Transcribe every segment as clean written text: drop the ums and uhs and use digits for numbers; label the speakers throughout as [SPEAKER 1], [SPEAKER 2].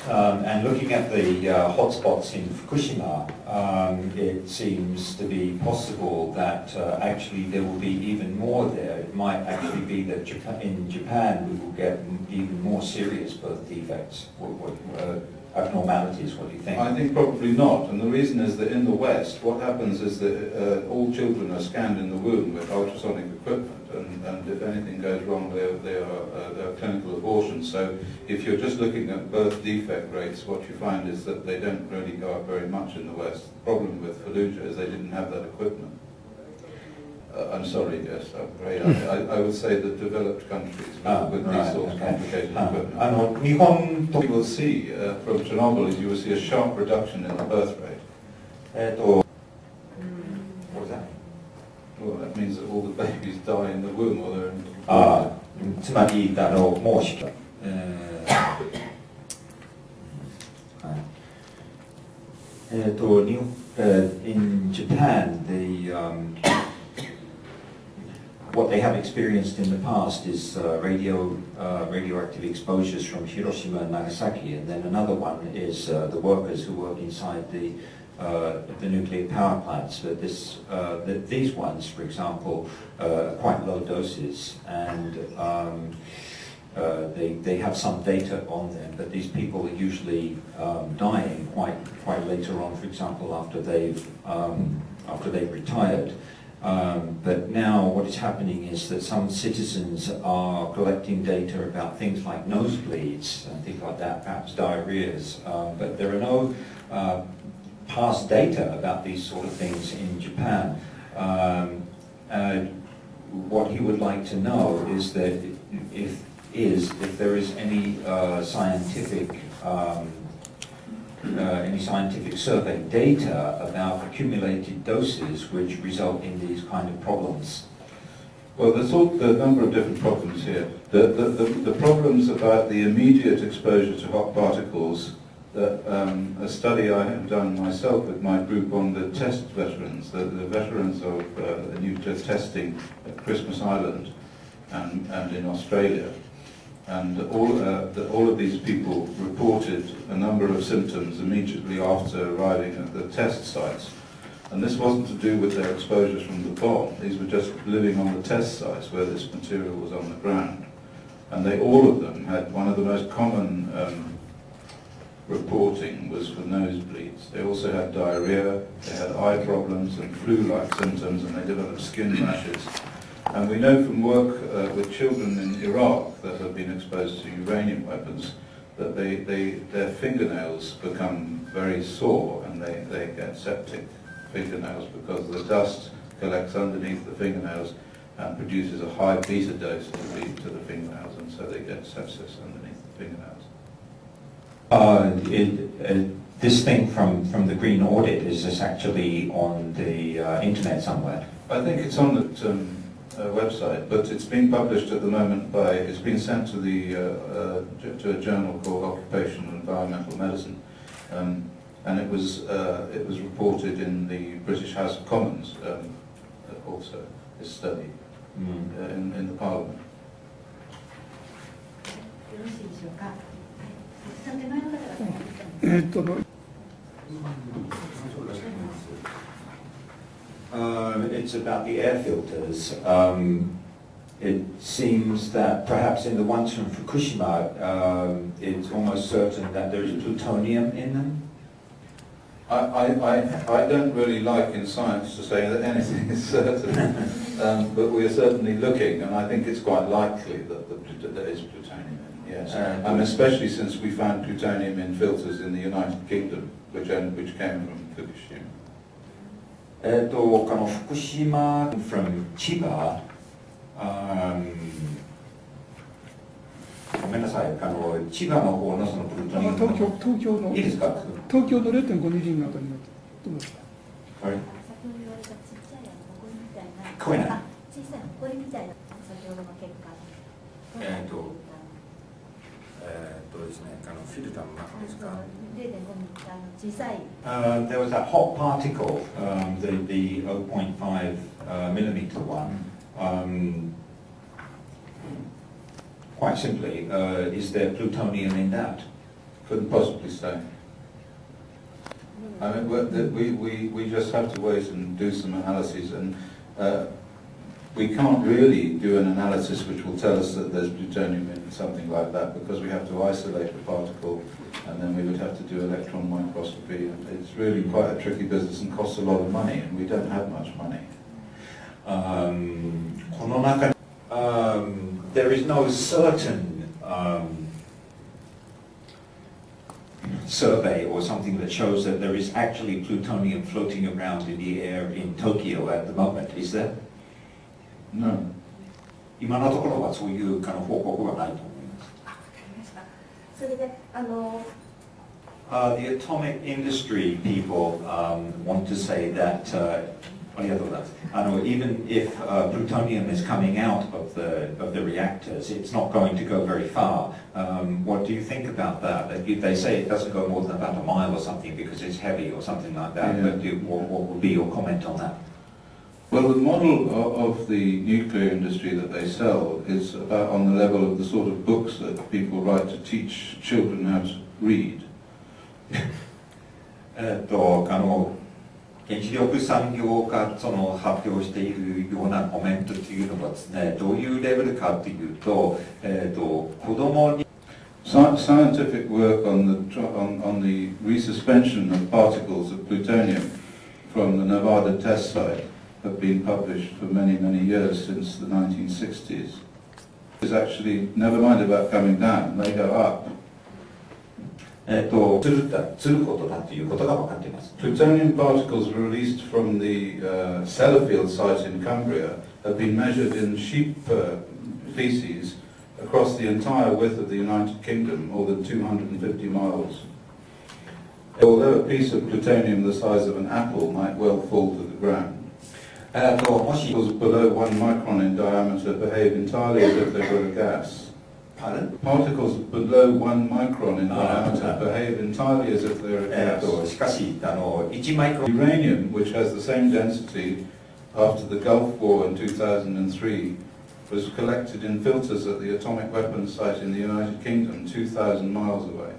[SPEAKER 1] And looking at the hotspots in Fukushima, it seems to be possible that actually there will be even more there. It might actually be that in Japan we will get even more serious birth defects. Abnormalities, what do you think?
[SPEAKER 2] I think probably not, and the reason is that in the West what happens is that all children are scanned in the womb with ultrasonic equipment, and if anything goes wrong they are clinical abortions. So if you're just looking at birth defect rates, what you find is that they don't really go up very much in the West. The problem with Fallujah is they didn't have that equipment. I'm sorry, yes, I'm afraid. I would say that developed countries with these sorts of complicated equipment. You will see from Chernobyl is you will see a sharp reduction in the birth rate.
[SPEAKER 1] What is that?
[SPEAKER 2] Well, that means that all the babies die in the womb or they're in.
[SPEAKER 1] つまりもうin Japan, what they have experienced in the past is radioactive exposures from Hiroshima and Nagasaki, and then another one is the workers who work inside the nuclear power plants. But these ones, for example, are quite low doses, and they have some data on them. But these people are usually dying quite later on. For example, after they've retired. But now what is happening is that some citizens are collecting data about things like nosebleeds and things like that, perhaps diarrheas, but there are no past data about these sort of things in Japan. What he would like to know is that if there is any scientific survey data about accumulated doses which result in these kind of problems.
[SPEAKER 2] Well, there's a number of different problems here. The problems about the immediate exposure to hot particles, a study I have done myself with my group on the test veterans, the veterans of nuclear testing at Christmas Island and in Australia. And all of these people reported a number of symptoms immediately after arriving at the test sites. And this wasn't to do with their exposures from the bomb. These were just living on the test sites where this material was on the ground. And all of them had one of the most common reporting was for nosebleeds. They also had diarrhea, they had eye problems and flu-like symptoms, and they developed skin rashes. And we know from work with children in Iraq that have been exposed to uranium weapons that their fingernails become very sore, and they get septic fingernails because the dust collects underneath the fingernails and produces a high beta dose to the fingernails, and so they get sepsis underneath the fingernails.
[SPEAKER 1] This thing from the Green Audit, is this actually on the internet somewhere?
[SPEAKER 2] I think it's on the website, but it's being published at the moment it's been sent to to a journal called Occupational and Environmental Medicine, and it was reported in the British House of Commons also, this study in the Parliament.
[SPEAKER 1] It's about the air filters. It seems that perhaps in the ones from Fukushima, it's almost certain that there is plutonium in them.
[SPEAKER 2] I don't really like in science to say that anything is certain, but we are certainly looking, and I think it's quite likely that there is plutonium in, yes. And especially since we found plutonium in filters in the United Kingdom, which came from Fukushima.
[SPEAKER 1] 福島 from Chiba, ごめんなさい、千葉の方のそのプルトニウムの
[SPEAKER 3] 東京の
[SPEAKER 1] いいですか？
[SPEAKER 3] 東京の 0.5 ミリの中になってどうですか？
[SPEAKER 1] 聞こえない。
[SPEAKER 4] 小さい埃みたいな先ほどの結果。
[SPEAKER 1] ですね、フィルターの中ですか？
[SPEAKER 4] 0.5 ミリ小さい。
[SPEAKER 1] There was that hot particle, the 0.5 millimeter one. Quite simply, is there plutonium in that?
[SPEAKER 2] Couldn't possibly say. I mean, we just have to wait and do some analyses, and we can't really do an analysis which will tell us that there's plutonium in something like that, because we have to isolate the particle, and then we would have to do electron microscopy, and it's really quite a tricky business and costs a lot of money, and we don't have much money.
[SPEAKER 1] There is no certain survey or something that shows that there is actually plutonium floating around in the air in Tokyo at the moment, is there?
[SPEAKER 2] No.
[SPEAKER 1] 今のところはそういう報告はないと思います。
[SPEAKER 4] それで
[SPEAKER 1] The atomic industry people want to say that even if plutonium is coming out of the reactors, it's not going to go very far. What do you think about that? They say it doesn't go more than about a mile or something because it's heavy or something like that.
[SPEAKER 2] Yeah.
[SPEAKER 1] But what would be your comment on that?
[SPEAKER 2] Well, the model of the nuclear industry that they sell is about on the level of the sort of books that people write to teach children how to read.
[SPEAKER 1] 原子力産業が発表しているようなコメントというのはですね、どういうレベルかというと、子供に
[SPEAKER 2] Scientific work on the resuspension of particles of plutonium from the Nevada test site have been published for many, many years since the 1960s. It's actually, never mind about coming down, they go up. Plutonium particles released from the Sellafield site in Cumbria have been measured in sheep feces across the entire width of the United Kingdom, more than 250 miles. Although a piece of plutonium the size of an apple might well fall to the ground, particles below 1 micron in diameter behave entirely as if they were a gas.
[SPEAKER 1] Pardon?
[SPEAKER 2] Particles below 1 micron in diameter behave entirely as if they were a gas.
[SPEAKER 1] しかし、1マイクロン
[SPEAKER 2] Uranium, which has the same density after the Gulf War in 2003, was collected in filters at the atomic weapons site in the United Kingdom, 2,000 miles away.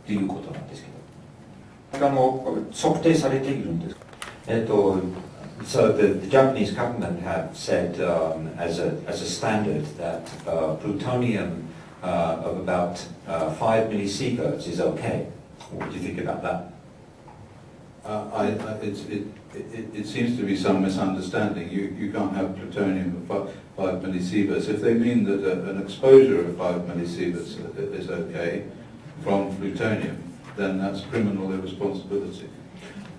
[SPEAKER 1] ということなんですけど、測定されているんです。So the Japanese government have said as a standard that plutonium of about 5 millisieverts is okay. What do you think about that?
[SPEAKER 2] It seems to be some misunderstanding. You can't have plutonium of 5 millisieverts. If they mean that an exposure of 5 millisieverts is okay from plutonium, then that's criminal irresponsibility.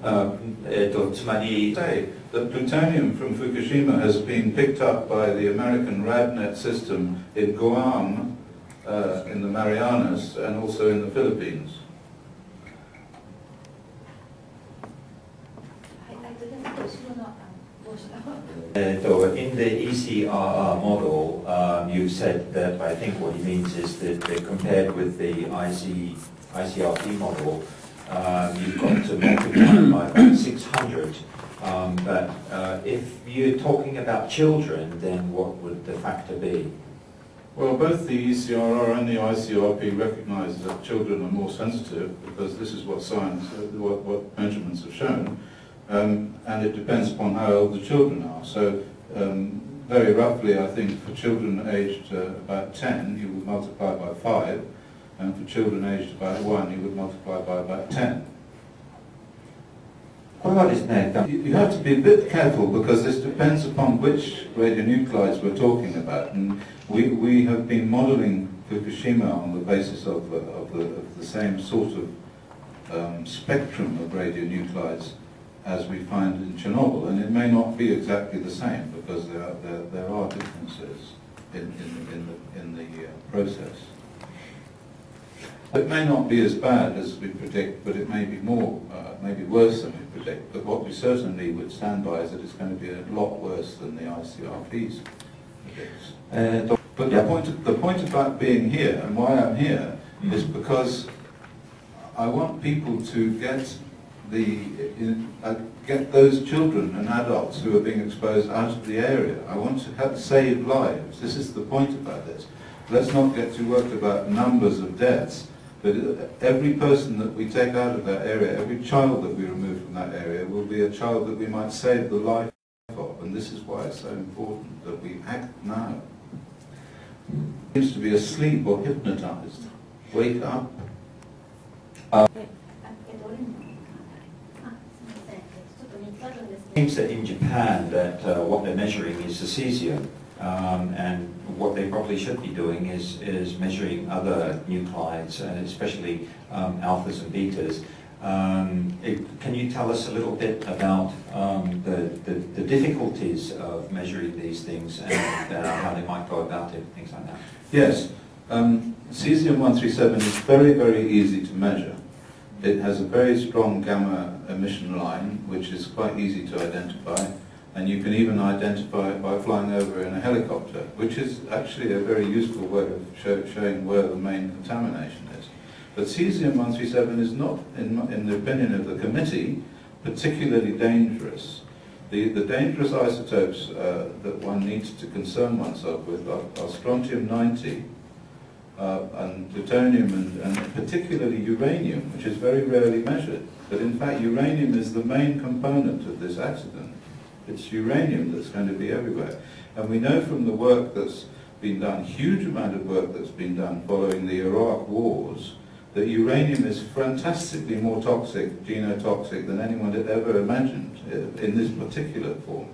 [SPEAKER 1] つまり
[SPEAKER 2] Say that plutonium from Fukushima has been picked up by the American RadNet system in Guam, in the Marianas, and also in the Philippines.
[SPEAKER 1] In the ECRR model, you said that I think what he means is that compared with the ICRP model, you've got to multiply by about 600. But if you're talking about children, then what would the factor be?
[SPEAKER 2] Well, both the ECRR and the ICRP recognise that children are more sensitive, because this is what science, what measurements have shown, and it depends upon how old the children are. So, very roughly, I think for children aged about 10, you would multiply by 5, and for children aged about 1, you would multiply by about 10. You have to be a bit careful, because this depends upon which radionuclides we're talking about. And we have been modelling Fukushima on the basis of the same sort of spectrum of radionuclides as we find in Chernobyl, and it may not be exactly the same, because there are differences in the process. It may not be as bad as we predict, but it may be maybe worse than we predict. But what we certainly would stand by is that it's going to be a lot worse than the ICRPs predicts. But the point about being here and why I'm here is because I want people to get those children and adults who are being exposed out of the area. I want to save lives. This is the point about this. let's not get too worked about numbers of deaths, but every person that we take out of that area, every child that we remove from that area will be a child that we might save the life of, and this is why it's so important that we act now. Seems to be asleep or hypnotized. Wake up.
[SPEAKER 1] It seems that in Japan that what they're measuring is the cesium, and what they probably should be doing is measuring other nuclides, especially alphas and betas. Can you tell us a little bit about the difficulties of measuring these things and how they might go about it, things like that?
[SPEAKER 2] Yes, cesium-137 is very, very easy to measure. It has a very strong gamma emission line, which is quite easy to identify, and you can even identify it by flying over in a helicopter, which is actually a very useful way of showing where the main contamination is. But cesium-137 is not, in the opinion of the committee, particularly dangerous. The dangerous isotopes that one needs to concern oneself with are strontium-90, and plutonium and particularly uranium, which is very rarely measured. But in fact uranium is the main component of this accident. It's uranium that's going to be everywhere. And we know from the work that's been done, huge amount of work that's been done following the Iraq wars, that uranium is fantastically more toxic, genotoxic, than anyone had ever imagined in this particular form.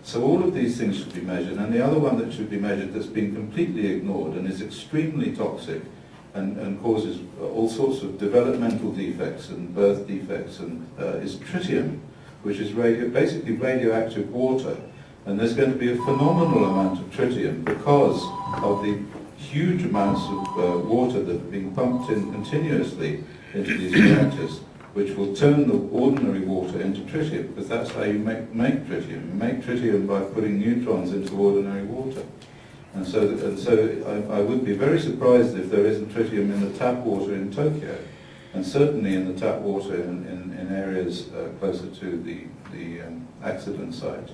[SPEAKER 2] So all of these things should be measured, and the other one that should be measured that's been completely ignored and is extremely toxic and causes all sorts of developmental defects and birth defects is tritium, which is basically radioactive water. And there's going to be a phenomenal amount of tritium because of the huge amounts of water that are being pumped in continuously into these reactors, which will turn the ordinary water into tritium, because that's how you make tritium. You make tritium by putting neutrons into ordinary water. And so I would be very surprised if there isn't tritium in the tap water in Tokyo, and certainly in the tap water in areas closer to the accident site.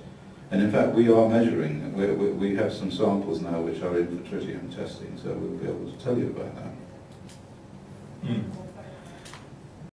[SPEAKER 2] And in fact, we are measuring. We have some samples now which are in for tritium testing, so we'll be able to tell you about that.